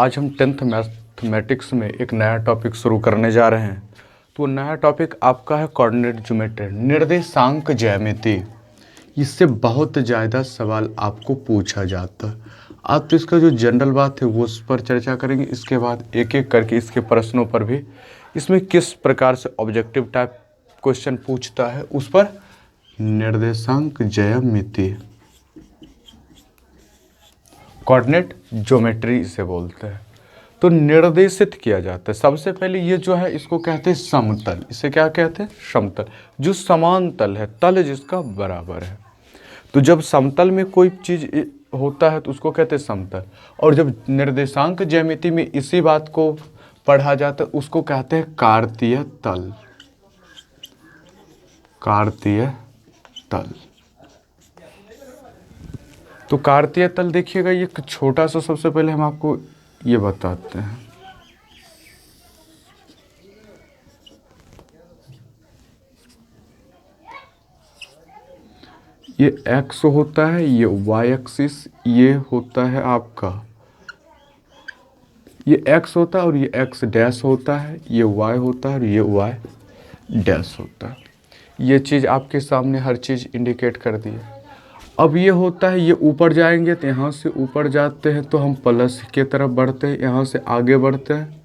आज हम 10th mathematics में एक नया टॉपिक शुरू करने जा रहे हैं। तो नया टॉपिक आपका है कोऑर्डिनेट ज्योमेट्री, निर्देशांक ज्यामिति। इससे बहुत ज़्यादा सवाल आपको पूछा जाता है। आप तो इसका जो जनरल बात है वो उस पर चर्चा करेंगे। इसके बाद एक एक करके इसके प्रश्नों पर भी, इसमें किस प्रकार से ऑब्जेक्टिव टाइप क्वेश्चन पूछता है उस पर निर्देशांक ज्यामिति, कोऑर्डिनेट ज्योमेट्री इसे बोलते हैं। तो निर्देशित किया जाता है। सबसे पहले ये जो है इसको कहते हैं समतल। इसे क्या कहते हैं? समतल। जो समान तल है, तल जिसका बराबर है। तो जब समतल में कोई चीज़ होता है तो उसको कहते हैं समतल। और जब निर्देशांक ज्यामिति में इसी बात को पढ़ा जाता है उसको कहते हैं कार्तीय तल। कार्तीय तल। तो कार्तीय तल देखिएगा, ये छोटा सा, सबसे पहले हम आपको ये बताते हैं। ये x होता है, ये y एक्सिस, ये होता है आपका, ये x होता है और ये x डैश होता है, ये y होता है और ये y डैश होता है। ये चीज़ आपके सामने हर चीज़ इंडिकेट कर दी है। अब ये होता है, ये ऊपर जाएंगे तो यहाँ से ऊपर जाते हैं तो हम प्लस के तरफ बढ़ते हैं, यहाँ से आगे बढ़ते हैं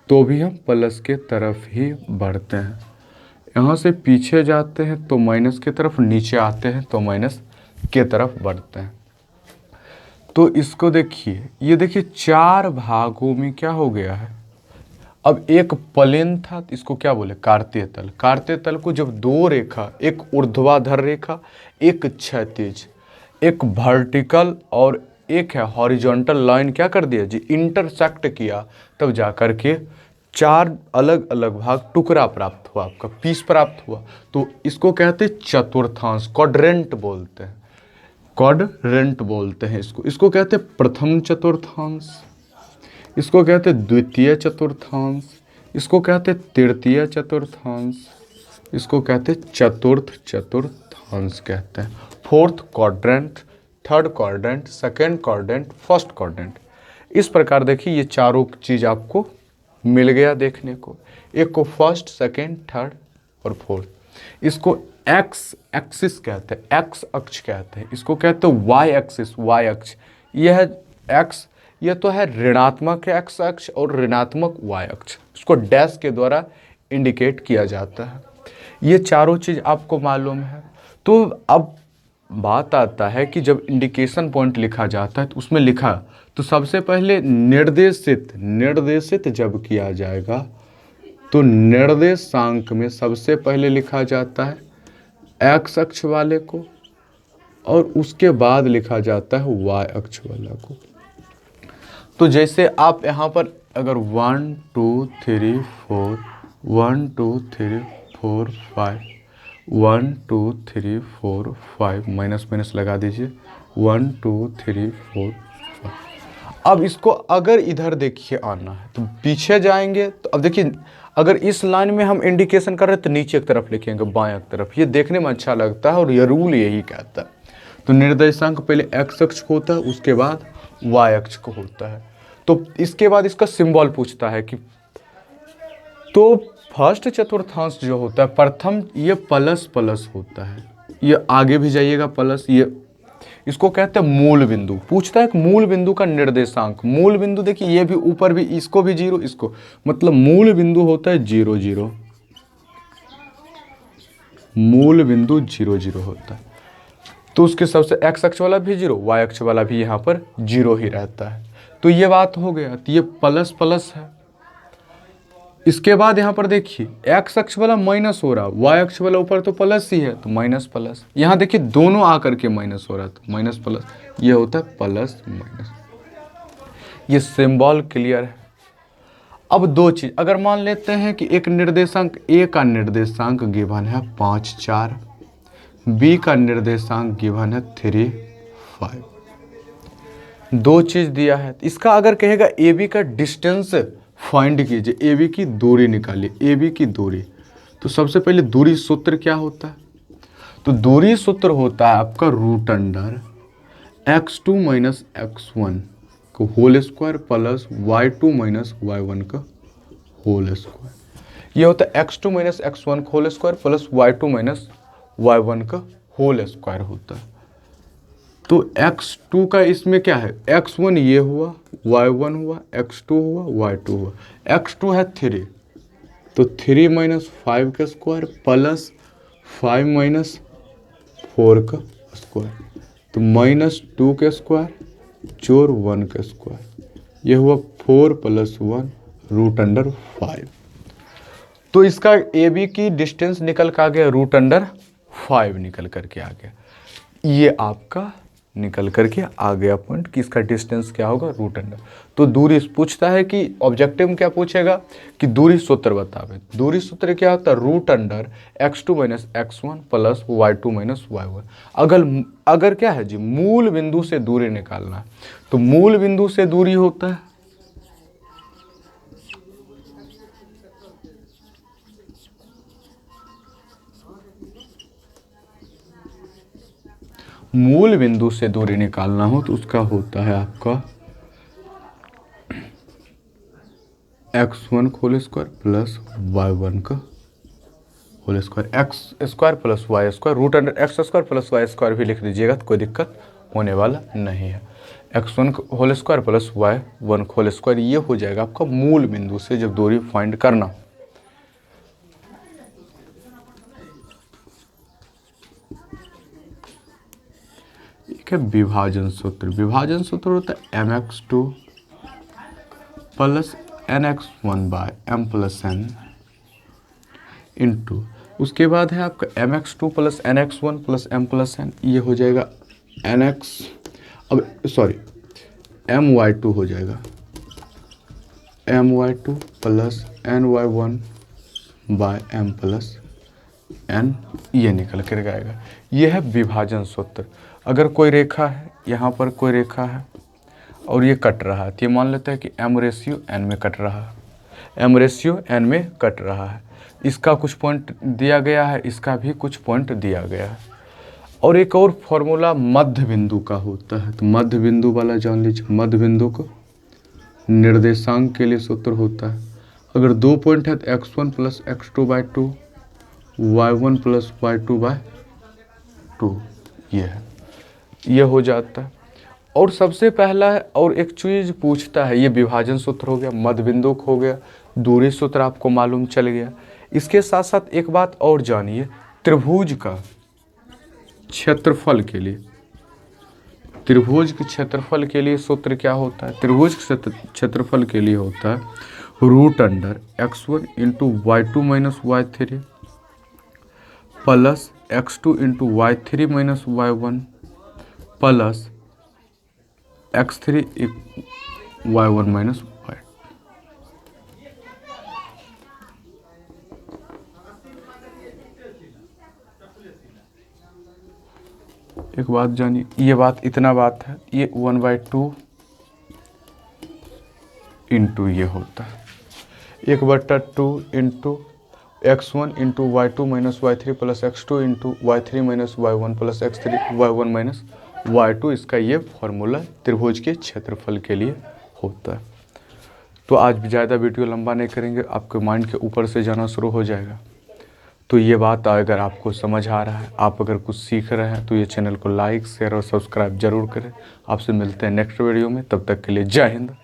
तो भी हम प्लस के तरफ ही बढ़ते हैं, यहाँ से पीछे जाते हैं तो माइनस की तरफ, नीचे आते हैं तो माइनस के तरफ बढ़ते हैं। तो इसको देखिए, ये देखिए चार भागों में क्या हो गया है। अब एक प्लेन था तो इसको क्या बोले? कार्तीय तल। कार्तीय तल को जब दो रेखा, एक ऊर्ध्वाधर रेखा, एक क्षैतिज, एक वर्टिकल और एक है हॉरिजॉन्टल लाइन, क्या कर दिया जी? इंटरसेक्ट किया, तब जा कर के चार अलग अलग भाग, टुकड़ा प्राप्त हुआ, आपका पीस प्राप्त हुआ। तो इसको कहते हैं चतुर्थांश, क्वाड्रेंट बोलते हैं। क्वाड्रेंट बोलते हैं इसको। इसको कहते हैं प्रथम चतुर्थांश, इसको कहते हैं द्वितीय चतुर्थांश, इसको कहते हैं तृतीय चतुर्थांश, इसको कहते हैं चतुर्थ चतुर्थांश कहते हैं। Fourth quadrant, third quadrant, second quadrant, first quadrant. इस प्रकार देखिए ये चारों चीज़ आपको मिल गया देखने को। एक को फर्स्ट, सेकेंड, थर्ड और फोर्थ। इसको एक्स एक्सिस कहते हैं, एक्स अक्ष कहते हैं। इसको कहते हैं वाई एक्सिस, वाई अक्ष। यह है एक्स, यह तो है ऋणात्मक एक्स अक्ष और ऋणात्मक वाई अक्ष। इसको डैश के द्वारा इंडिकेट किया जाता है। ये चारों चीज़ आपको मालूम है। तो अब बात आता है कि जब इंडिकेशन पॉइंट लिखा जाता है तो उसमें लिखा, तो सबसे पहले निर्देशित जब किया जाएगा तो निर्देशांक में सबसे पहले लिखा जाता है एक्स अक्ष वाले को और उसके बाद लिखा जाता है वाई अक्ष वाला को। तो जैसे आप यहाँ पर अगर 1 2 3 4 1 2 3 4 5 1 2 3 4 5 माइनस माइनस लगा दीजिए, 1 2 3 4 5। अब इसको अगर इधर देखिए आना है तो पीछे जाएंगे। तो अब देखिए, अगर इस लाइन में हम इंडिकेशन कर रहे हैं तो नीचे की तरफ लिखेंगे, बाएं की तरफ। ये देखने में अच्छा लगता है और ये रूल यही कहता है। तो निर्देशांक पहले एक्स अक्ष को होता है, उसके बाद वाई अक्ष को होता है। तो इसके बाद इसका सिंबल पूछता है कि, तो फर्स्ट चतुर्थांश जो होता है प्रथम, ये प्लस प्लस होता है। ये आगे भी जाइएगा प्लस, ये इसको कहते हैं मूल बिंदु। पूछता है कि मूल बिंदु का निर्देशांक। मूल बिंदु देखिए, ये भी ऊपर भी, इसको भी जीरो, इसको, मतलब मूल बिंदु होता है 0 0। मूल बिंदु 0 0 होता है। तो उसके सबसे एक्स अक्ष वाला भी 0, वाई अक्ष वाला भी यहाँ पर 0 ही रहता है। तो ये बात हो गया। तो ये प्लस प्लस है। इसके बाद यहाँ पर देखिए एक्स अक्ष वाला माइनस हो रहा, वाई अक्ष वाला ऊपर तो प्लस ही है, तो माइनस प्लस। यहाँ देखिए दोनों आकर के माइनस हो रहा, तो माइनस प्लस, ये होता है प्लस माइनस। ये सिंबल क्लियर है। अब दो चीज, अगर मान लेते हैं कि एक निर्देशांक ए का निर्देशांक गिवन है 5 4, बी का निर्देशांक गिवन है 3 5। दो चीज दिया है। इसका अगर कहेगा ए बी का डिस्टेंस फाइंड कीजिए, ए बी की दूरी निकालिए, ए बी की दूरी। तो सबसे पहले दूरी सूत्र क्या होता है? तो दूरी सूत्र होता है आपका रूट अंडर x2 - x1 को whole square plus y2 minus y1 का होल स्क्वायर। ये होता है x2 माइनस x1 का whole square plus y2 minus y1 का होल स्क्वायर होता है। तो x2 का इसमें क्या है, x1 ये हुआ, y1 हुआ, x2 हुआ, y2 हुआ। x2 है 3, तो 3 माइनस 5 का स्क्वायर प्लस 5 माइनस 4 का स्क्वायर, तो माइनस 2 का स्क्वायर जोड़ 1 का स्क्वायर। ये हुआ 4 प्लस 1 रूट अंडर 5। तो इसका ए बी की डिस्टेंस निकल कर आ गया रूट अंडर 5 निकल करके आ गया। ये आपका निकल करके आ गया पॉइंट कि इसका डिस्टेंस क्या होगा, रूट अंडर। तो दूरी पूछता है कि ऑब्जेक्टिव में क्या पूछेगा कि दूरी सूत्र बतावे। दूरी सूत्र क्या होता है, root under x2 minus x1 plus y2 minus y1। अगर क्या है जी, मूल बिंदु से दूरी निकालना है, तो मूल बिंदु से दूरी होता है मूल बिंदु से दूरी निकालना हो तो उसका होता है आपका x1 whole square plus y1 का whole square, X square plus Y square root under X square plus Y square भी लिख दीजिएगा तो कोई दिक्कत होने वाला नहीं है। x1 whole square plus y1 whole square, ये हो जाएगा आपका मूल बिंदु से जब दूरी फाइंड करना। है विभाजन सूत्र। विभाजन सूत्र होता है mx2 plus nx1 by m plus n into, उसके बाद है आपका mx2 plus nx1 plus m plus n, ये हो जाएगा nx, अब सॉरी my2 हो जाएगा my2 plus ny1 by m plus n, ये निकल कर आएगा। ये है विभाजन सूत्र। अगर कोई रेखा है, यहाँ पर कोई रेखा है और ये कट रहा है, तो ये मान लेते हैं कि m रेशियो n में कट रहा है, m रेशियो n में कट रहा है। इसका कुछ पॉइंट दिया गया है, इसका भी कुछ पॉइंट दिया गया है। और एक और फॉर्मूला मध्य बिंदु का होता है, तो मध्य बिंदु वाला जान लीजिए। मध्य बिंदु को निर्देशांक के लिए सूत्र होता है, अगर 2 पॉइंट है तो x1 plus x2 by 2, y1 plus y2 bye 2, ये है, ये हो जाता है। और सबसे पहला है, और एक चीज़ पूछता है, ये विभाजन सूत्र हो गया, मध्य बिंदु हो गया, दूरी सूत्र आपको मालूम चल गया। इसके साथ साथ एक बात और जानिए, त्रिभुज का क्षेत्रफल के लिए, त्रिभुज के क्षेत्रफल के लिए सूत्र क्या होता है, त्रिभुज के क्षेत्रफल के लिए होता है root under x1 into y2 minus y3 plus x2 into y3 minus y1 plus x3 y1 minus y। एक बात जानिए, ये बात इतना बात है, ये 1/2 इंटू ये होता है 1/2 into x1 into y2 minus y3 plus x2 into y3 minus y1 plus x3 y1 minus y2। इसका ये फॉर्मूला त्रिभुज के क्षेत्रफल के लिए होता है। तो आज ज़्यादा वीडियो लंबा नहीं करेंगे, आपके माइंड के ऊपर से जाना शुरू हो जाएगा। तो ये बात अगर आपको समझ आ रहा है, आप अगर कुछ सीख रहे हैं, तो ये चैनल को लाइक शेयर और सब्सक्राइब जरूर करें। आपसे मिलते हैं नेक्स्ट वीडियो में, तब तक के लिए जय हिंद।